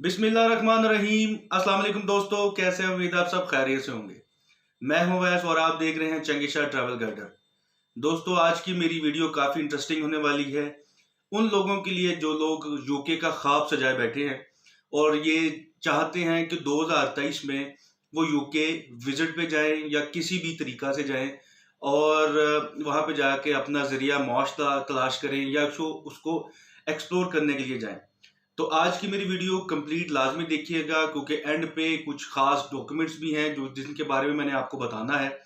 बिस्मिल्लाहिर्रहमानिर्रहीम। अस्सलाम वालेकुम दोस्तों, कैसे हैं? उम्मीद आप सब खैरियत से होंगे। मैं हूं वैस और आप देख रहे हैं चंगिशा ट्रैवल गाइडर। दोस्तों, आज की मेरी वीडियो काफ़ी इंटरेस्टिंग होने वाली है उन लोगों के लिए जो लोग यूके का ख्वाब सजाए बैठे हैं और ये चाहते हैं कि 2023 में वो यूके विजिट पे जाएं या किसी भी तरीका से जाएं और वहाँ पे जाके अपना ज़रिया मौश तलाश करें या उसको एक्सप्लोर करने के लिए जाएं। तो आज की मेरी वीडियो कंप्लीट लाजमी देखिएगा क्योंकि एंड पे कुछ खास डॉक्यूमेंट्स भी हैं जो जिनके बारे में मैंने आपको बताना है।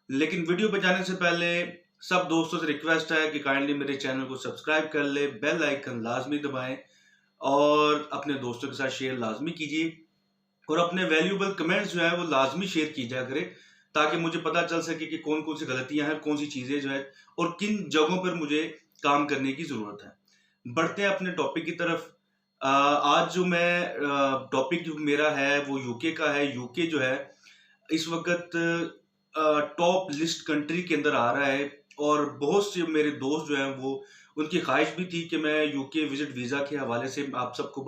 लेकिन वीडियो पे जाने से पहले सब दोस्तों से रिक्वेस्ट है कि काइंडली मेरे चैनल को सब्सक्राइब कर ले, बेल आइकन लाजमी दबाएं और अपने दोस्तों के साथ शेयर लाजमी कीजिए और अपने वैल्यूएबल कमेंट्स जो है वो लाजमी शेयर कीजिए करें ताकि मुझे पता चल सके कि कौन कौन सी गलतियां हैं, कौन सी चीजें जो है और किन जगहों पर मुझे काम करने की जरूरत है। बढ़ते हैं अपने टॉपिक की तरफ। आज जो मैं टॉपिक जो मेरा है वो यूके का है। यूके जो है इस वक्त टॉप लिस्ट कंट्री के अंदर आ रहा है और बहुत से मेरे दोस्त जो हैं वो उनकी ख्वाहिश भी थी कि मैं यूके विजिट वीज़ा के हवाले से आप सबको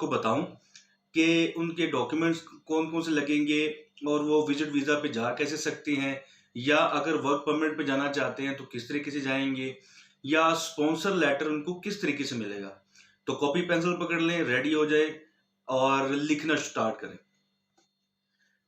बताऊं कि उनके डॉक्यूमेंट्स कौन कौन से लगेंगे और वो विजिट वीज़ा पे जा कैसे सकते हैं या अगर वर्क परमिट पे जाना चाहते हैं तो किस तरीके से जाएंगे या स्पॉन्सर लेटर उनको किस तरीके से मिलेगा। तो कॉपी पेंसिल पकड़ लें, रेडी हो जाए और लिखना स्टार्ट करें।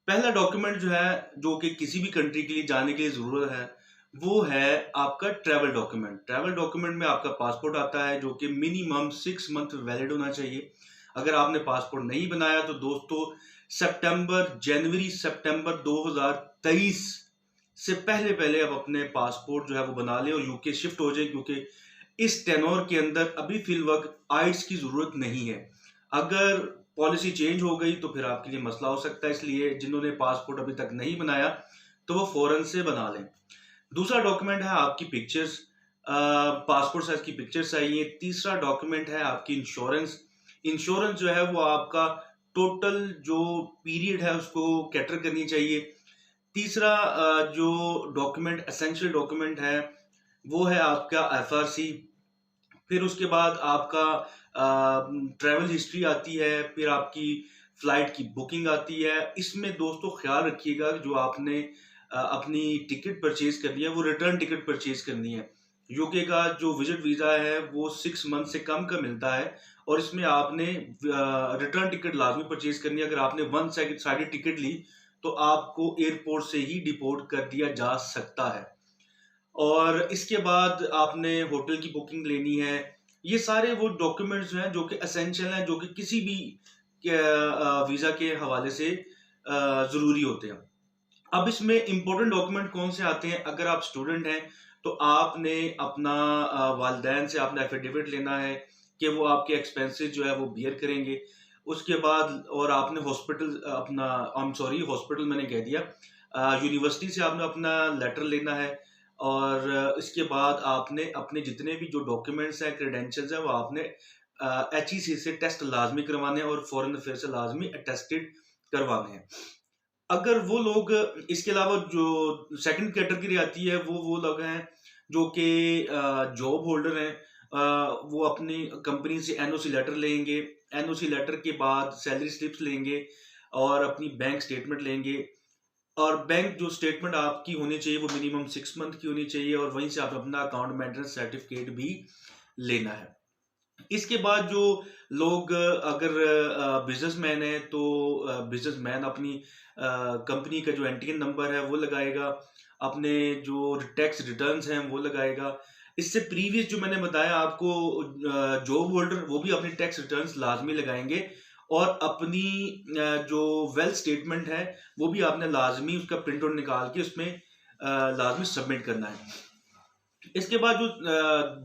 पहला डॉक्यूमेंट जो है जो कि किसी भी कंट्री के लिए जाने के लिए जरूरत है वो है आपका ट्रैवल डॉक्यूमेंट। ट्रैवल डॉक्यूमेंट में आपका पासपोर्ट आता है जो कि मिनिमम 6 मंथ वैलिड होना चाहिए। अगर आपने पासपोर्ट नहीं बनाया तो दोस्तों जनवरी सितंबर 2023 से पहले पहले आप अपने पासपोर्ट जो है वो बना लें और यूके शिफ्ट हो जाए क्योंकि इस टेनोर के अंदर अभी फिल वक्त आइट्स की जरूरत नहीं है। अगर पॉलिसी चेंज हो गई तो फिर आपके लिए मसला हो सकता है, इसलिए जिन्होंने पासपोर्ट अभी तक नहीं बनाया तो वो फौरन से बना लें। दूसरा डॉक्यूमेंट है आपकी पिक्चर्स, पासपोर्ट साइज की पिक्चर्स चाहिए। तीसरा डॉक्यूमेंट है आपकी इंश्योरेंस। इंश्योरेंस जो है वो आपका टोटल जो पीरियड है उसको कैटर करनी चाहिए। तीसरा जो डॉक्यूमेंट एसेंशियल डॉक्यूमेंट है वो है आपका एफआरसी। फिर उसके बाद आपका ट्रैवल हिस्ट्री आती है, फिर आपकी फ्लाइट की बुकिंग आती है। इसमें दोस्तों ख्याल रखिएगा जो आपने अपनी टिकट परचेज करनी है वो रिटर्न टिकट परचेज करनी है। यूके का जो विजिट वीजा है वो 6 मंथ से कम का मिलता है और इसमें आपने रिटर्न टिकट लाजमी परचेज करनी है। अगर आपने वन साइडेड टिकट ली तो आपको एयरपोर्ट से ही डिपोर्ट कर दिया जा सकता है। और इसके बाद आपने होटल की बुकिंग लेनी है। ये सारे वो डॉक्यूमेंट्स हैं जो कि एसेंशियल हैं, जो कि किसी भी वीजा के हवाले से जरूरी होते हैं। अब इसमें इंपॉर्टेंट डॉक्यूमेंट कौन से आते हैं? अगर आप स्टूडेंट हैं तो आपने अपना वालिदैन से आपने एफिडेविट लेना है कि वो आपके एक्सपेंसेस जो है वो बियर करेंगे। उसके बाद और आपने हॉस्पिटल मैंने कह दिया, यूनिवर्सिटी से आपने अपना लेटर लेना है और इसके बाद आपने अपने जितने भी जो डॉक्यूमेंट्स हैं, क्रेडेंशियल्स हैं, वो आपने एचईसी से टेस्ट लाजमी करवाने हैं और फॉरेन अफेयर से लाजमी अटेस्टेड करवाने हैं। अगर वो लोग इसके अलावा जो सेकंड कैटेगरी आती है वो लोग हैं जो कि जॉब होल्डर हैं। वो अपनी कंपनी से एनओसी लेटर लेंगे। एनओसी लेटर के बाद सैलरी स्लिप्स लेंगे और अपनी बैंक स्टेटमेंट लेंगे और बैंक जो स्टेटमेंट आपकी होनी चाहिए वो मिनिमम 6 मंथ की होनी चाहिए और वहीं से आप अपना अकाउंट मेंटेनेंस सर्टिफिकेट भी लेना है। इसके बाद जो लोग अगर बिजनेसमैन है तो बिजनेसमैन अपनी कंपनी का जो एनटीएन नंबर है वो लगाएगा, अपने जो टैक्स रिटर्न्स हैं वो लगाएगा। इससे प्रीवियस जो मैंने बताया आपको जॉब होल्डर वो भी अपनी टैक्स रिटर्न्स लाजमी लगाएंगे और अपनी जो वेल्थ स्टेटमेंट है वो भी आपने लाजमी उसका प्रिंट आउट निकाल के उसमें लाजमी सबमिट करना है। इसके बाद जो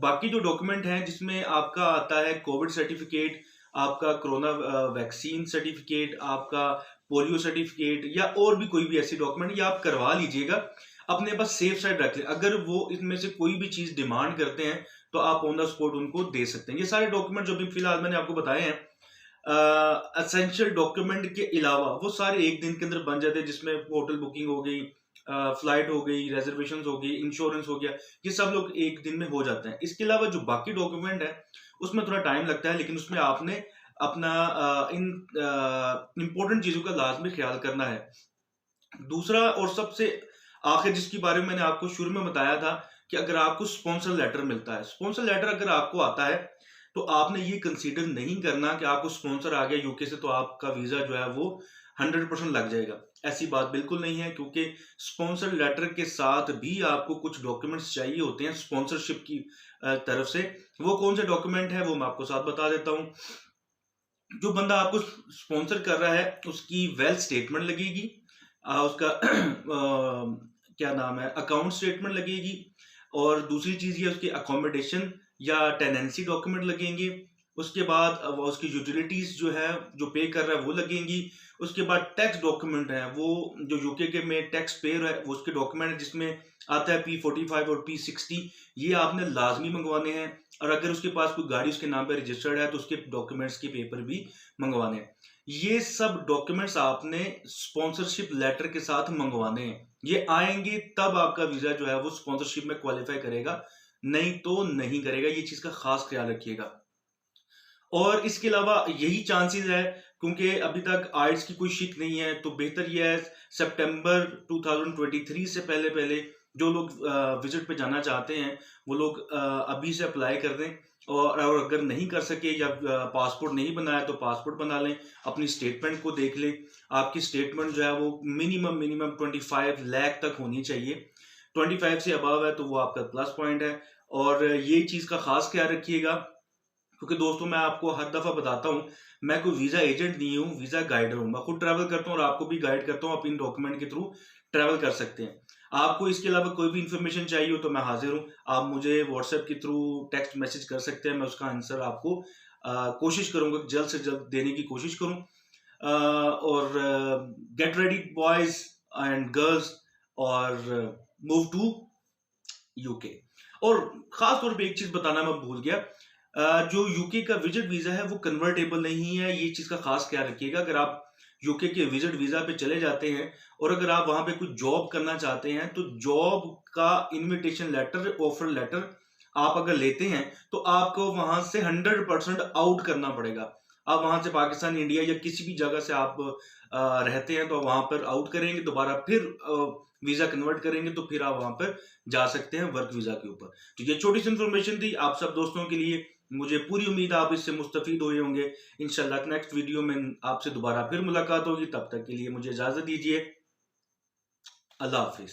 बाकी जो डॉक्यूमेंट हैं जिसमें आपका आता है कोविड सर्टिफिकेट, आपका कोरोना वैक्सीन सर्टिफिकेट, आपका पोलियो सर्टिफिकेट या और भी कोई भी ऐसी डॉक्यूमेंट ये आप करवा लीजिएगा, अपने पास सेफ साइड रख लें। अगर वो इनमें से कोई भी चीज डिमांड करते हैं तो आप ऑन द स्पॉट उनको दे सकते हैं। ये सारे डॉक्यूमेंट जो भी फिलहाल मैंने आपको बताए हैं एसेंशियल डॉक्यूमेंट के अलावा वो सारे एक दिन के अंदर बन जाते हैं, जिसमें होटल बुकिंग हो गई, फ्लाइट हो गई, रेजर्वेशन हो गई, इंश्योरेंस हो गया, ये सब लोग एक दिन में हो जाते हैं। इसके अलावा जो बाकी डॉक्यूमेंट है उसमें थोड़ा टाइम लगता है, लेकिन उसमें आपने अपना इन इम्पोर्टेंट चीज़ों का लाजमी ख्याल करना है। दूसरा और सबसे आखिर जिसके बारे में मैंने आपको शुरू में बताया था कि अगर आपको स्पॉन्सर लेटर मिलता है, स्पॉन्सर लेटर अगर आपको आता है तो आपने ये कंसीडर नहीं करना कि आपको स्पॉन्सर आ गया यूके से तो आपका वीजा जो है वो 100% लग जाएगा। ऐसी बात बिल्कुल नहीं है, क्योंकि स्पॉन्सर लेटर के साथ भी आपको कुछ डॉक्यूमेंट्स चाहिए होते हैं स्पॉन्सरशिप की तरफ से। वो कौन से डॉक्यूमेंट है वो मैं आपको साथ बता देता हूँ। जो बंदा आपको स्पॉन्सर कर रहा है उसकी वेल्थ स्टेटमेंट लगेगी, उसका क्या नाम है, अकाउंट स्टेटमेंट लगेगी, और दूसरी चीज ये उसके अकोमोडेशन या टेनेंसी डॉक्यूमेंट लगेंगे। उसके बाद वो उसकी यूटिलिटीज जो है जो पे कर रहा है वो लगेंगी। उसके बाद टैक्स डॉक्यूमेंट है, वो जो यूके के में टैक्स पेयर है वो उसके डॉक्यूमेंट है जिसमें आता है P45 और P60, ये आपने लाजमी मंगवाने हैं। और अगर उसके पास कोई गाड़ी उसके नाम पे रजिस्टर्ड है तो उसके डॉक्यूमेंट्स के पेपर भी मंगवाने हैं। ये सब डॉक्यूमेंट्स आपने स्पॉन्सरशिप लेटर के साथ मंगवाने हैं। ये आएंगे तब आपका वीजा जो है वो स्पॉन्सरशिप में क्वालिफाई करेगा, नहीं तो नहीं करेगा। ये चीज का खास ख्याल रखिएगा। और इसके अलावा यही चांसेस है, क्योंकि अभी तक आइट्स की कोई शिक नहीं है, तो बेहतर यह है सितंबर 2023 से पहले पहले जो लोग विजिट पे जाना चाहते हैं वो लोग अभी से अप्लाई कर दें। और अगर नहीं कर सके या पासपोर्ट नहीं बनाया तो पासपोर्ट बना लें, अपनी स्टेटमेंट को देख लें। आपकी स्टेटमेंट जो है वो मिनिमम 25 लाख तक होनी चाहिए। 25 से अबव है तो वो आपका प्लस पॉइंट है। और ये चीज का खास ख्याल रखिएगा, क्योंकि दोस्तों मैं आपको हर दफा बताता हूँ, मैं कोई वीजा एजेंट नहीं हूँ, वीजा गाइडर हूँ। मैं खुद ट्रैवल करता हूँ और आपको भी गाइड करता हूँ, आप इन डॉक्यूमेंट के थ्रू ट्रैवल कर सकते हैं। आपको इसके अलावा कोई भी इंफॉर्मेशन चाहिए हो तो मैं हाजिर हूँ। आप मुझे व्हाट्सएप के थ्रू टेक्स्ट मैसेज कर सकते हैं, मैं उसका आंसर आपको कोशिश करूंगा जल्द से जल्द देने की कोशिश करूँ। और get ready boys and girls, और मूव टू यूके। और खास तौर पे एक चीज बताना मैं भूल गया, जो यूके का विजिट वीजा है वो कन्वर्टेबल नहीं है, ये चीज का खास ख्याल रखिएगा। अगर आप यूके के विजिट वीजा पे चले जाते हैं और अगर आप वहां पे कुछ जॉब करना चाहते हैं तो जॉब का इनविटेशन लेटर, ऑफर लेटर आप अगर लेते हैं तो आपको वहां से 100% आउट करना पड़ेगा। आप वहां से पाकिस्तान, इंडिया या किसी भी जगह से आप रहते हैं तो वहां पर आउट करेंगे, दोबारा फिर वीजा कन्वर्ट करेंगे तो फिर आप वहां पर जा सकते हैं वर्क वीजा के ऊपर। तो ये छोटी सी इंफॉर्मेशन थी आप सब दोस्तों के लिए। मुझे पूरी उम्मीद है आप इससे मुस्तफीद हुए होंगे। इंशाल्लाह नेक्स्ट वीडियो में आपसे दोबारा फिर मुलाकात होगी, तब तक के लिए मुझे इजाजत दीजिए। अल्लाह हाफिज।